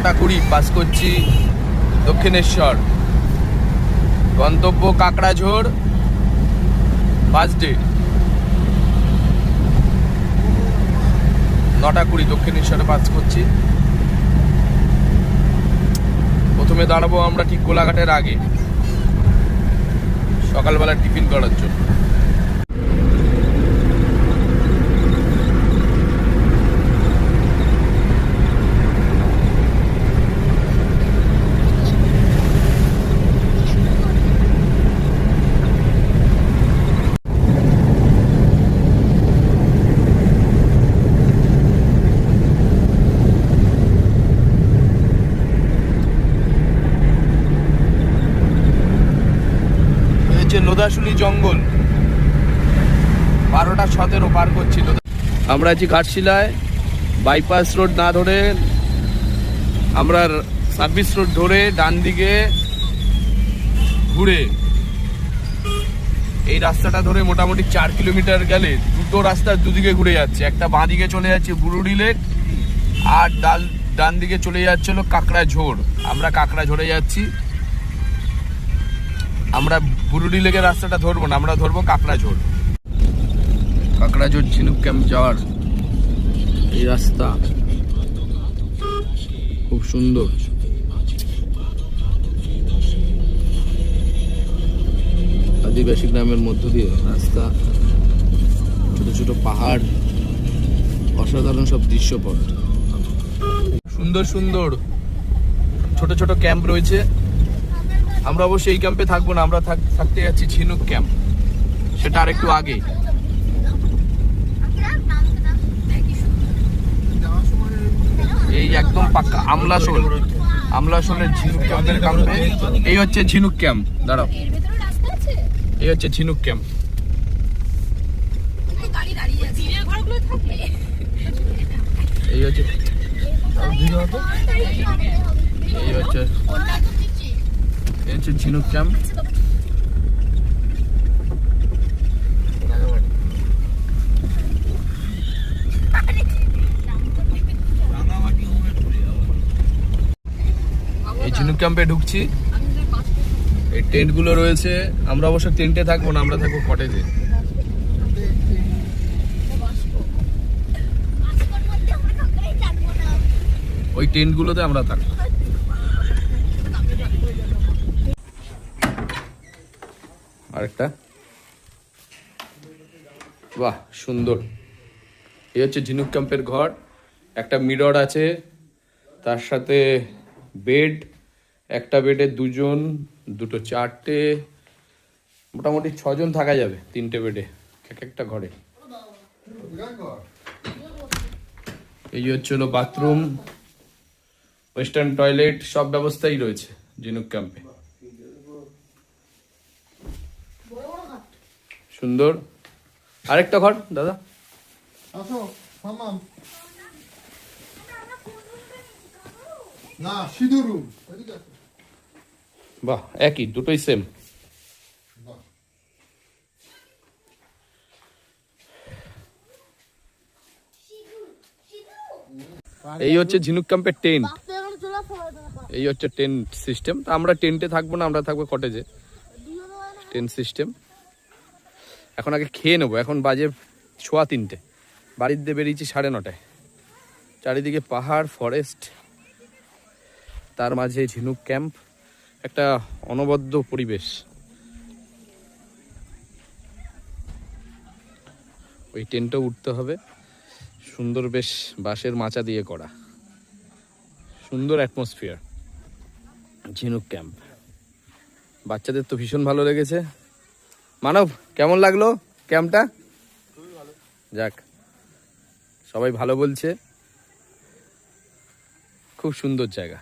9:20 pass করছি দক্ষিণেশ্বর, গন্তব্য Kakrajhore, first day. 9:20 দক্ষিণেশ্বরে পাস করছি। প্রথমে দাঁড়াবো আমরা ঠিক কোলাঘাটের আগে, সকালবেলা টিফিন করার জন্য। লোধাশুলি জঙ্গল, 12:17 পার করছিল। আমরা আছি ঘাটশিলায়, বাইপাস রোড না ধরে আমরা সার্ভিস রোড ধরে ডান দিকে ঘুরে এই রাস্তাটা ধরে মোটামুটি 4 কিলোমিটার গেলে দুটো রাস্তার দুদিকে ঘুরে যাচ্ছে। একটা বাঁ দিকে চলে যাচ্ছে বুরুডি লেক, আর ডান দিকে চলে যাচ্ছে হলো কাকড়াঝোড়। আমরা কাকড়াঝোড়ে যাচ্ছি। আমরা বুরুডি লেকের রাস্তাটা ধরবো না, আমরা ধরবো কাকড়াঝোড়। কাকড়াঝোড় ঝিনুক ক্যাম্প যাওয়ার এই রাস্তা খুব সুন্দর। আদিবাসী গ্রামের মধ্য দিয়ে রাস্তা, ছোট ছোট পাহাড়, অসাধারণ সব দৃশ্যপট। সুন্দর সুন্দর ছোট ছোট ক্যাম্প রয়েছে। আমরা অবশ্যই এই ক্যাম্পে থাকবো না, আমরা থাকতে যাচ্ছি ঝিনুক ক্যাম্প, সেটা আর একটু আগে। এই একদম পাক্কা আমলাশোলের ঝিনুক ক্যাম্পের ক্যাম্পে। এই হচ্ছে ঝিনুক ক্যাম্প, দাঁড়াও, এই হচ্ছে ঝিনুক ক্যাম্প। এই হচ্ছে ঝিনুক ক্যাম্প। এই ঝিনুক ক্যাম্পে ঢুকছি। এই টেন্ট গুলো রয়েছে। আমরা অবশ্য টেন্টে থাকবো না, আমরা থাকবো কটেজে। ওই টেন্ট গুলোতে আমরা থাকবো। আরেকটা, বাহ সুন্দর। এই হচ্ছে ঝিনুক ক্যাম্পের ঘর। একটা মিরর আছে, তার সাথে বেড, একটা বেডে 2 জন, 2টো 4টে, মোটামুটি 6 জন থাকা যাবে 3টে বেডে, এক একটা ঘরে। এই হচ্ছে হলো বাথরুম, ওয়েস্টার্ন টয়লেট, সব ব্যবস্থাই রয়েছে ঝিনুক ক্যাম্পে। সুন্দর। আরেকটা ঘর দাদা, বাহ একই, দুটোই সেম। এই হচ্ছে ঝিনুক ক্যাম্পের টেন্ট। এই হচ্ছে টেন্ট সিস্টেম। আমরা টেন্টে থাকবো না, আমরা থাকবো কটেজে। Tent system. এখন আগে খেয়ে নেবো। এখন বাজে 3:15, বাড়িতে বেরিয়েছি 9:30। চারিদিকে পাহাড়, ফরেস্ট, তার মাঝে ঝিনুক ক্যাম্প, একটা অনবদ্য পরিবেশ। ওই টেন্টও উঠতে হবে। সুন্দর বেশ বাঁশের মাচা দিয়ে করা, সুন্দর অ্যাটমসফিয়ার ঝিনুক ক্যাম্প। বাচ্চাদের তো ভীষণ ভালো লেগেছে। মানব, কেমন লাগলো ক্যাম্পটা? যাক, সবাই ভালো বলছে, খুব সুন্দর জায়গা।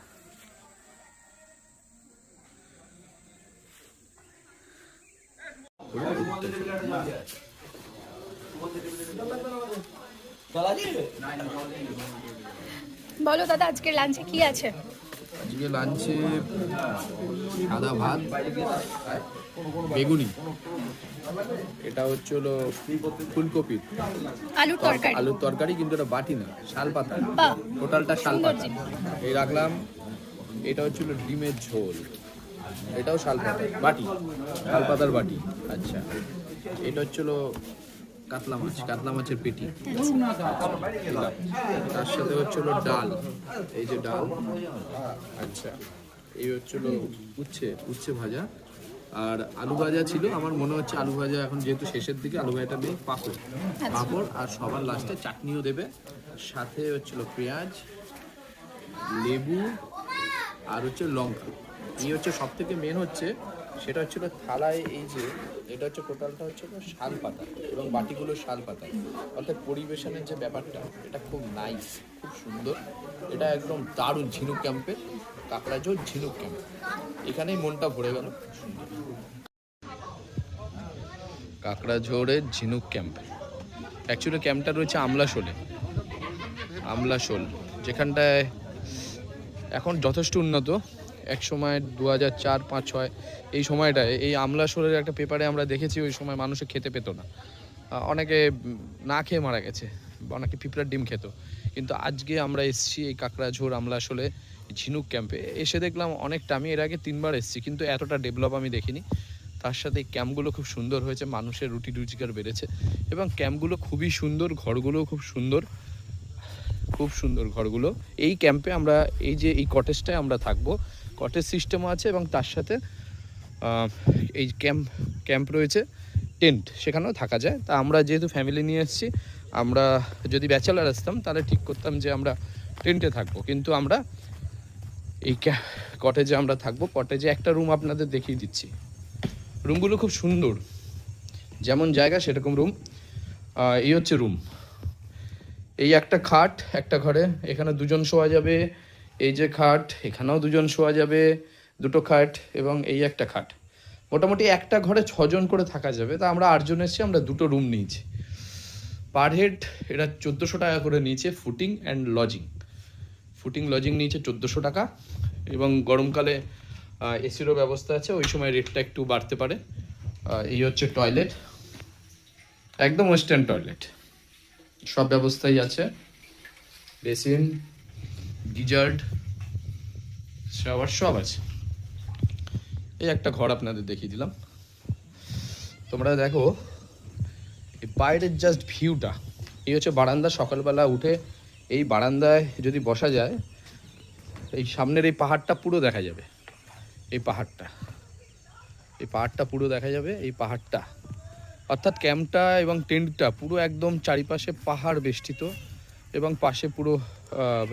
বলো দাদা, আজকের লাঞ্চে কি আছে? আজকে আজকে লাঞ্চে সাদা ভাত, বেগুনি, এটা হচ্ছে হলো ফুলকপি, আলুর তরকারি, কিন্তু এটা বাটি না, শাল পাতা, টোটালটা শাল পাতা। এই রাখলাম। এটা হচ্ছিল ডিমের ঝোল, এটাও শাল পাতা বাটি, শাল পাতার বাটি। আচ্ছা, এটা হচ্ছিল কাতলা মাছ, কাতলা মাছের পেটি। তার সাথে হচ্ছিল ডাল, এই যে ডাল। আচ্ছা, এই হচ্ছিল উচ্ছে ভাজা, আর আলু ভাজা ছিল। আমার মনে হচ্ছে আলু ভাজা এখন যেহেতু শেষের দিকে, আলু ভাজাটা দিয়ে পাঁপড়, আর সবার লাস্টে চাটনিও দেবে। সাথে হচ্ছিল পেঁয়াজ, লেবু, আর হচ্ছে লঙ্কা। এই হচ্ছে সব থেকে মেন হচ্ছে, সেটা হচ্ছিল থালায় এই যে এটা হচ্ছে টোটালটা হচ্ছে শাল পাতা, এবং বাটিগুলো শাল পাতা। অর্থাৎ পরিবেশনের যে ব্যাপারটা, এটা খুব নাইস, খুব সুন্দর। এটা একদম দারুণ। ঝিনুক ক্যাম্পের কাঁকড়া ঝোল, ঝিনুক ক্যাম্প, এখানেই মনটা ভরে গেল। কাঁকড়া ঝোলের ঝিনুক ক্যাম্প। অ্যাকচুয়ালি ক্যাম্পটা রয়েছে আমলাশোল, যেখানটায় এখন যথেষ্ট উন্নত। এক সময় 2004-05 এই সময়টায় এই আমলাশোলের একটা পেপারে আমরা দেখেছি, ওই সময় মানুষে খেতে পেত না, অনেকে না খেয়ে মারা গেছে, অনেকে পিঁপড়ার ডিম খেত। কিন্তু আজকে আমরা এসেছি এই কাঁকড়াঝোড় আমলাশোলে ঝিনুক ক্যাম্পে, এসে দেখলাম অনেকটা, আমি এর আগে 3বার এসেছি, কিন্তু এতটা ডেভেলপ আমি দেখিনি। তার সাথে এই ক্যাম্পগুলো খুব সুন্দর হয়েছে, মানুষের রুটি রুজিকার বেড়েছে, এবং ক্যাম্পগুলো খুবই সুন্দর, ঘরগুলোও খুব সুন্দর, খুব সুন্দর ঘরগুলো। এই ক্যাম্পে আমরা এই কটেজটায় আমরা থাকবো, কটেজ সিস্টেমও আছে, এবং তার সাথে এই ক্যাম্প রয়েছে, টেন্ট, সেখানেও থাকা যায়। তা আমরা যেহেতু ফ্যামিলি নিয়ে এসেছি, আমরা যদি ব্যাচেলার আসতাম তাহলে ঠিক করতাম যে আমরা টেন্টে থাকবো, কিন্তু আমরা এই কটেজে আমরা থাকবো। কটেজে একটা রুম আপনাদের দেখিয়ে দিচ্ছি, রুমগুলো খুব সুন্দর, যেমন জায়গা সেরকম রুম। এই হচ্ছে রুম, এই একটা খাট একটা ঘরে, এখানে 2 জন শোয়া যাবে। এই যে খাট, এখানেও 2 জন শোয়া যাবে, 2টো খাট, এবং এই একটা খাট। মোটামুটি একটা ঘরে 6 জন করে থাকা যাবে। তা আমরা 8 জন এসেছি, আমরা 2টো রুম নিয়েছি। পার হেড এটা 1400 টাকা করে নিয়েছে, fooding and lodging. Fooding lodging নিয়েছে 1400 টাকা, এবং গরমকালে এসিরও ব্যবস্থা আছে, ওই সময় রেটটা একটু বাড়তে পারে। এই হচ্ছে টয়লেট, একদম ওয়েস্টার্ন টয়লেট, সব ব্যবস্থাই আছে, বেসিন, গিজার্ড, শাওয়ার সব আছে। এই একটা ঘর আপনাদের দেখিয়ে দিলাম। তোমরা দেখো এই বাইরের জাস্ট ভিউটা। এই হচ্ছে বারান্দা। সকালবেলা উঠে এই বারান্দায় যদি বসা যায়, এই সামনের এই পাহাড়টা পুরো দেখা যাবে, এই পাহাড়টা পুরো দেখা যাবে, এই পাহাড়টা। অর্থাৎ ক্যাম্পটা এবং টেন্টটা পুরো একদম চারিপাশে পাহাড় বেষ্টিত, এবং পাশে পুরো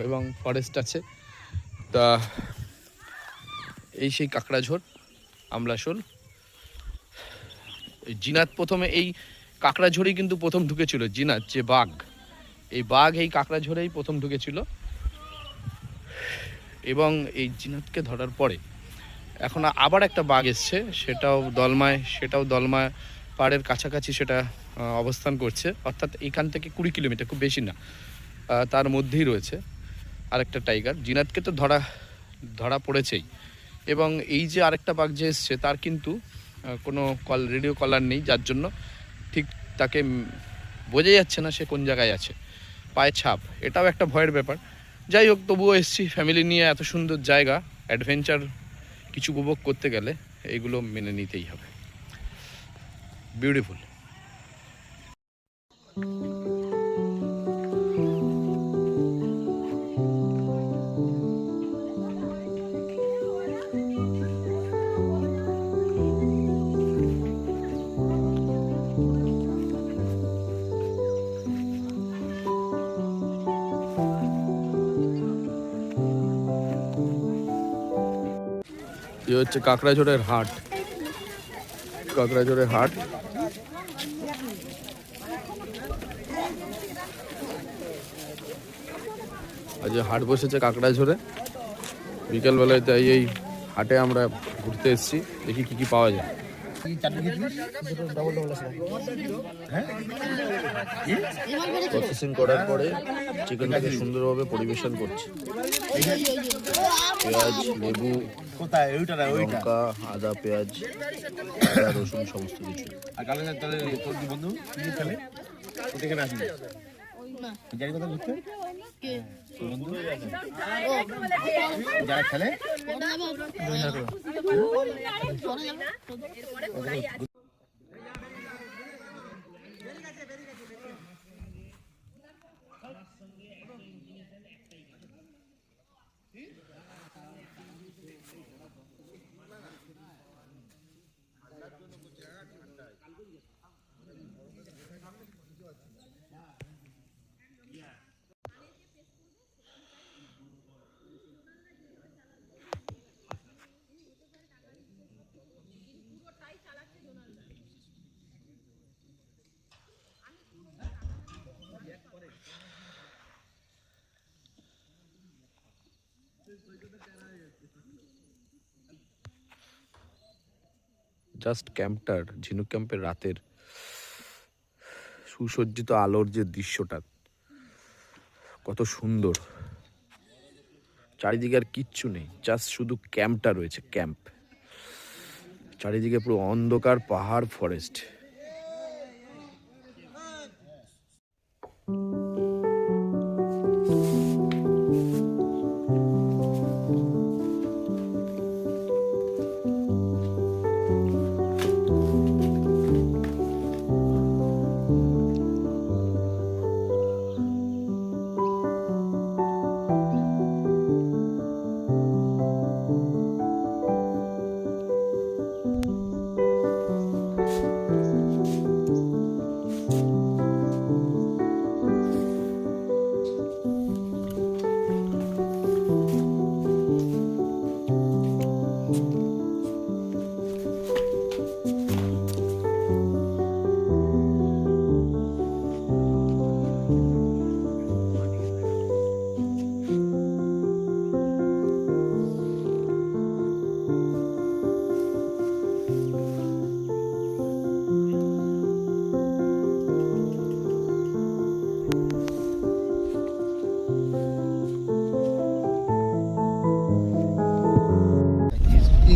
এবং ফরেস্ট আছে। তা এই সেই কাঁকড়াঝোড় আমলাশোল। এই জিনাত প্রথমে এই কাঁকড়াঝোড়েই কিন্তু প্রথম ঢুকেছিল, জিনাত যে বাঘ, এই বাঘ এই কাঁকড়াঝোড়েই প্রথম ঢুকেছিল, এবং এই জিনাতকে ধরার পরে এখন আবার একটা বাঘ এসছে, সেটাও দলমায় পাহাড়ের কাছাকাছি সেটা অবস্থান করছে। অর্থাৎ এখান থেকে 20 কিলোমিটার, খুব বেশি না, তার মধ্যেই রয়েছে আরেকটা টাইগার। জিনাতকে তো ধরা পড়েছেই, এবং এই যে আরেকটা বাঘ যে এসছে, তার কিন্তু কোনো রেডিও কলার নেই, যার জন্য ঠিক তাকে বোঝা যাচ্ছে না সে কোন জায়গায় আছে, পায়ে ছাপ, এটাও একটা ভয়ের ব্যাপার। যাই হোক, তবুও এসছি ফ্যামিলি নিয়ে, এত সুন্দর জায়গা, অ্যাডভেঞ্চার কিছু উপভোগ করতে গেলে এইগুলো মেনে নিতেই হবে। বিউটিফুল। এই হচ্ছে কাঁকড়াঝোড়ের হাট, আজ হাট বসেছে কাঁকড়াঝোড়ে বিকেলবেলায়। তাই এই হাটে আমরা ঘুরতে এসেছি, দেখি কি পাওয়া যায়। প্রসেসিং করার পরে চিকেনটাকে সুন্দরভাবে পরিবেশন করছি। পেঁয়াজ, লেবু, লঙ্কা, আদা, পেঁয়াজ, আদা, রসুন সমস্ত কিছু। যারা খেলে জাস্ট ক্যাম্পটার, ঝিনুক ক্যাম্পের রাতের সুসজ্জিত আলোর যে দৃশ্যটা কত সুন্দর। চারিদিকে আর কিচ্ছু নেই, জাস্ট শুধু ক্যাম্পটা রয়েছে, ক্যাম্প। চারিদিকে পুরো অন্ধকার, পাহাড়, ফরেস্ট।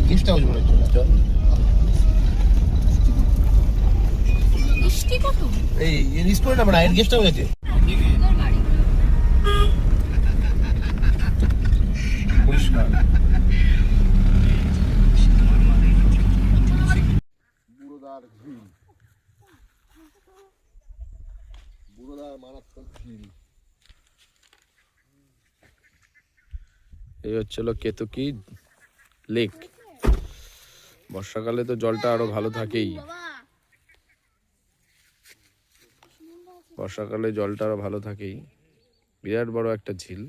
গেস্ট হাউস বলে এই রেস্টুরেন্ট আমরা গেস্ট হাউস আছে। পরিষ্কার বুড়োদার ঝিল, বুড়োদার মারাত্মক ঝিল। এই হচ্ছিল কেতকী লেক। বর্ষাকালে তো জলটা আরো ভালো থাকেই, বর্ষাকালে জলটা আরো ভালো থাকেই। বিরাট বড় একটা ঝিল।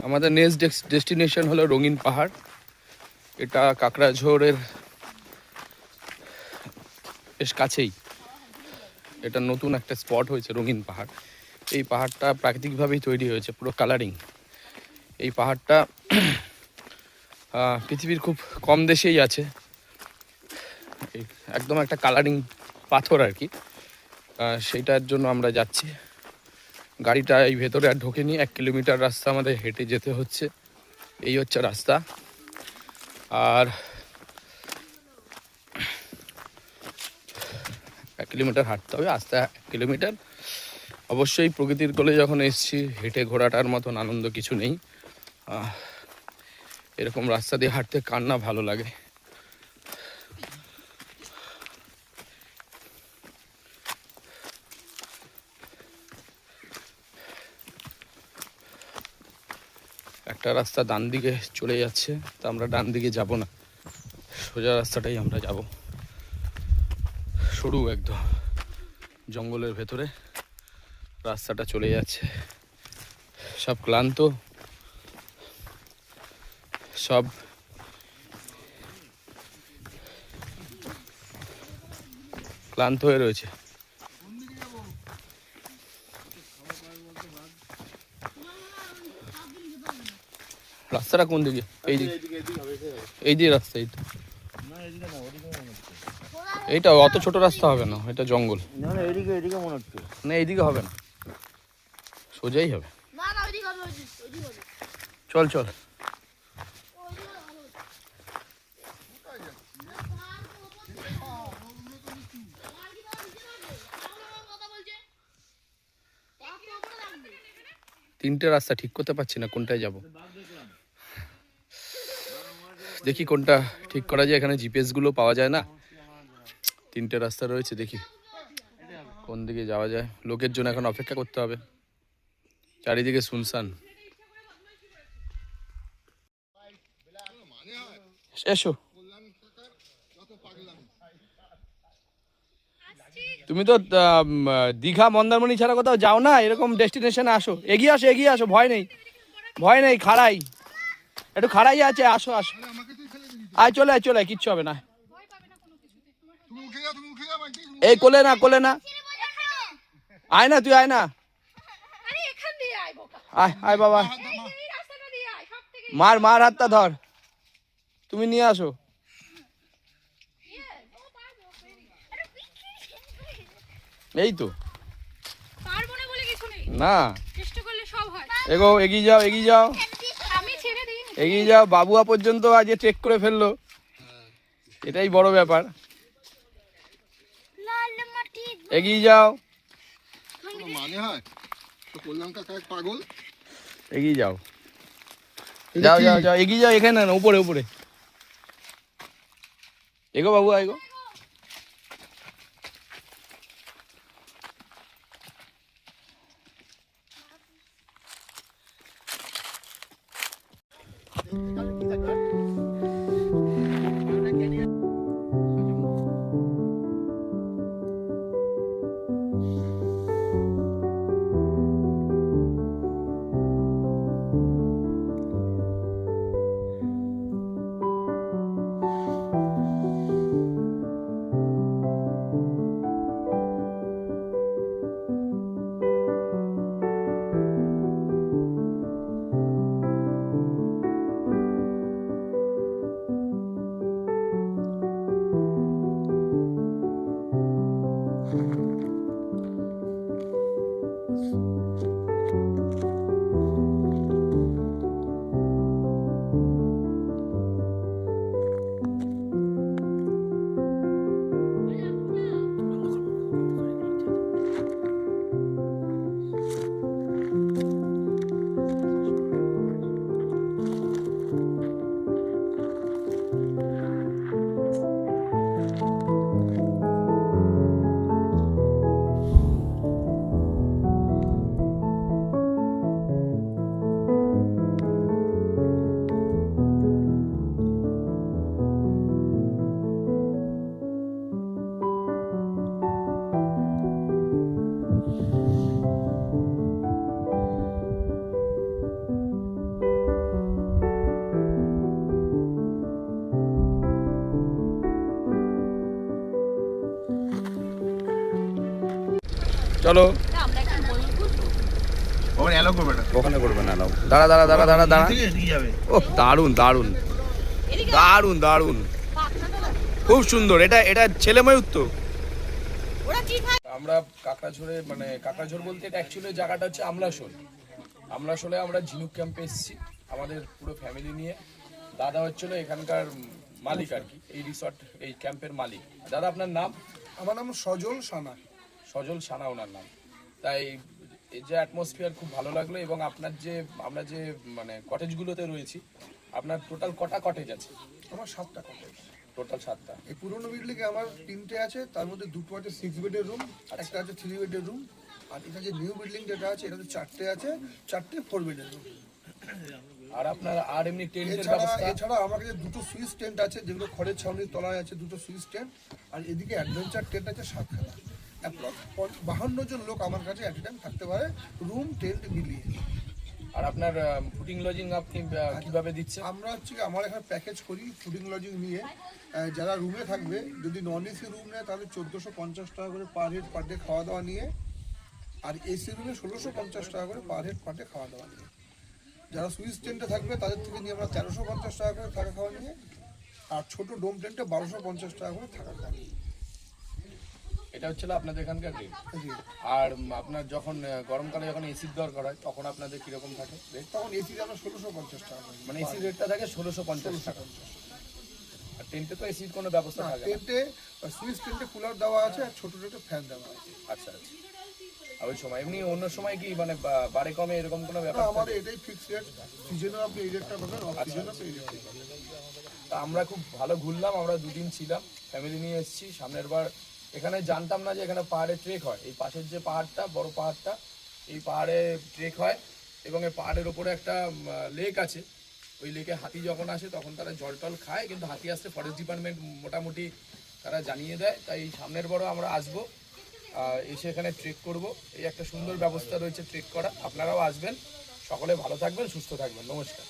আমাদের নেক্সট ডেস্টিনেশন হলো রঙিন পাহাড়। এটা কাকড়াঝোড়ের বেশ কাছেই। এটা নতুন একটা স্পট হয়েছে রঙিন পাহাড়। এই পাহাড়টা প্রাকৃতিকভাবেই তৈরি হয়েছে, পুরো কালারিং। এই পাহাড়টা পৃথিবীর খুব কম দেশেই আছে। একদম একটা কালারিং পাথর আর কি। সেইটার জন্য আমরা যাচ্ছি। গাড়িটা এই ভেতরে আর ঢোকেনি, 1 কিলোমিটার রাস্তা আমাদের হেঁটে যেতে হচ্ছে। এই হচ্ছে রাস্তা। আর 1 কিলোমিটার হাঁটতে হবে, আস্তে 1 কিলোমিটার। অবশ্যই প্রকৃতির কোলে যখন এসছি, হেঁটে ঘোরাটার মতন আনন্দ কিছু নেই। এরকম রাস্তা দিয়ে হাঁটতে কার না ভালো লাগে। একটা রাস্তা ডান দিকে চলে যাচ্ছে, তা আমরা ডান দিকে যাব না, সোজা রাস্তাটাই আমরা যাব। সরু একদম জঙ্গলের ভেতরে রাস্তাটা চলে যাচ্ছে। সব ক্লান্ত, সব ক্লান্ত হয়ে রয়েছে। রাস্তাটা কোন দিকে? এই দিকে, এই দিকে রাস্তা। এই তো এইটা অত ছোট রাস্তা হবে না, এটা জঙ্গল। এদিকে মনে হচ্ছে। না এইদিকে হবে না, সোজাই হবে। চল চল। তিনটে রাস্তা ঠিক করতে পারছি না কোনটায় যাব। দেখি কোনটা ঠিক করা যায়। এখানে জিপিএস গুলো পাওয়া যায় না। 3টে রাস্তা রয়েছে, দেখি কোন দিকে যাওয়া যায়। লোকের জন্য এখন অপেক্ষা করতে হবে, চারিদিকে শুনশান। এসো, তুমি তো দীঘা মন্দারমণি ছাড়া কোথাও যাও না। এরকম ডেস্টিনেশনে আসো, এগিয়ে আসো, এগিয়ে আসো, ভয় নেই, ভয় নেই। খাড়াই, একটু খাড়াই আছে, আসো আসো, আয় চলে আয়, চলে আয়, কিচ্ছু হবে না। এই কোলে না, কোলে না, আয় না, তুই আয় না, আয় আয় বাবা, মার মার হাতটা ধর, তুমি নিয়ে আসো। এই তো না, এগো, এগিয়ে যাও, এগিয়ে যাও, এগিয়ে যাও। বাবুয়া পর্যন্ত আজ ট্রেক করে ফেললো, এটাই বড় ব্যাপার। এগিয়ে যাও, এগিয়ে যাও, যাও যাও যাও, এগিয়ে যাও। এখানে না, উপরে উপরে এগো বাবু, এগো। চলো। ওখানে অ্যালাউ করবে না। ওখানে করবে না নাও। দাঁড়া দাঁড়া দাঁড়া দাঁড়া দাঁড়া। ঠিক আছে, দিয়ে যাবে। ও দারুন দারুন দারুন দারুন, খুব সুন্দর। এটা ছেলে ময়ূর তো। আমরা কাকড়াঝোড়ে, মানে কাকড়াঝোড় বলতে এটা অ্যাকচুয়ালি জায়গাটা হচ্ছে আমলাশোল। আমলাশোলে আমরা ঝিনুক ক্যাম্পে এসেছি আমাদের পুরো ফ্যামিলি নিয়ে। দাদা হচ্ছিল এখানকার মালিক আর কি, এই রিসর্ট এই ক্যাম্পের মালিক। দাদা আপনার নাম? আমার নাম সজল সানা। সজল সানা ওনার নাম। তাই এই যে অ্যাটমসফিয়ার খুব ভালো লাগলো। এবং আপনার যে আমরা যে মানে কটেজগুলোতে রয়েছি, আপনার টোটাল কটা কটেজ আছে? আমার 7টা কটেজ। টোটাল 7টা। এই পুরোনো বিল্ডিংয়ে আমার 3টে আছে, তার মধ্যে 2টো আছে 6 বেডের রুম, একটা আছে 3 বেডের রুম, আর এটা যে নিউ বিল্ডিং যেটা আছে এটাতে 4টে আছে, 4টে 4 বেডের রুম। আর আপনার আর এমনি টেন্টের ব্যবস্থা? এছাড়া আমার কাছে 2টো সুইচ টেন্ট আছে, যেগুলো খড়ের ছাউনির তলায় আছে 2টো সুইচ টেন্ট। আর এদিকে অ্যাডভেঞ্চার টেন্ট আছে 7খানা। অ্যাপ্রক্স 52 জন লোক আমার কাছে অ্যাট এ টাইম থাকতে পারে, রুম টেন্ট মিলিয়ে। আর আপনার ফুডিং লজিং আপনি কিভাবে দিচ্ছেন? আমরা হচ্ছে কি, আমার এখানে প্যাকেজ করি ফুডিং লজিং নিয়ে। যারা রুমে থাকবে, যদি নন এসি রুম নেয় তাহলে 1450 টাকা করে পার হেড পার ডে খাওয়া দাওয়া নিয়ে। আর এসি রুমে 1650 টাকা করে পার হেড পার ডে খাওয়া দাওয়া নিয়ে। যারা সুইচ টেন্টে থাকবে তাদের থেকে নিয়ে আমরা 1350 টাকা করে থাকা খাওয়া নিয়ে। আর ছোট ডোম টেন্টে 1250 টাকা করে থাকা খাওয়া নিয়ে। এটা হচ্ছিল আপনাদের এখানকার রেট। জি। আর আপনার যখন গরমকালে যখন এসির দরকার হয় তখন আপনাদের কিরকম থাকে রেট? তখন এসি আমরা 1650 টাকা করে। মানে এসি রেটটা থাকে 1650 টাকা। আর টেন্টে তো এসির কোনো ব্যবস্থা থাকে না? টেন্টে সুইচ টেন্টে কুলার দেওয়া আছে, আর ছোট ছোট ফ্যান দেওয়া আছে। আচ্ছা আচ্ছা। আর ওই সময় এমনি অন্য সময় কি মানে বাড়ে কমে এরকম কোনো না, ব্যাপার থাকে? আমাদের এটাই ফিক্স রেট। সিজনে আপনি এই রেটটা পাবেন, অফ সিজনে আপনি এই রেটটা পাবেন। তা আমরা খুব ভালো ঘুরলাম, আমরা 2 দিন ছিলাম, ফ্যামিলি নিয়ে এসেছি। সামনের বার এখানে জানতাম না যে এখানে পাহাড়ে ট্রেক হয়। এই পাশের যে পাহাড়টা, বড় পাহাড়টা, এই পাহাড়ে ট্রেক হয়। এবং এই পাহাড়ের ওপরে একটা লেক আছে। ওই লেকে হাতি যখন আসে তখন তারা জল টল খায়, কিন্তু হাতি আসতে ফরেস্ট ডিপার্টমেন্ট মোটামুটি তারা জানিয়ে দেয়। তাই সামনের বারও আমরা আসবো, এসে এখানে ট্রেক করব। এই একটা সুন্দর ব্যবস্থা রয়েছে ট্রেক করা। আপনারাও আসবেন। সকলে ভালো থাকবেন, সুস্থ থাকবেন। নমস্কার।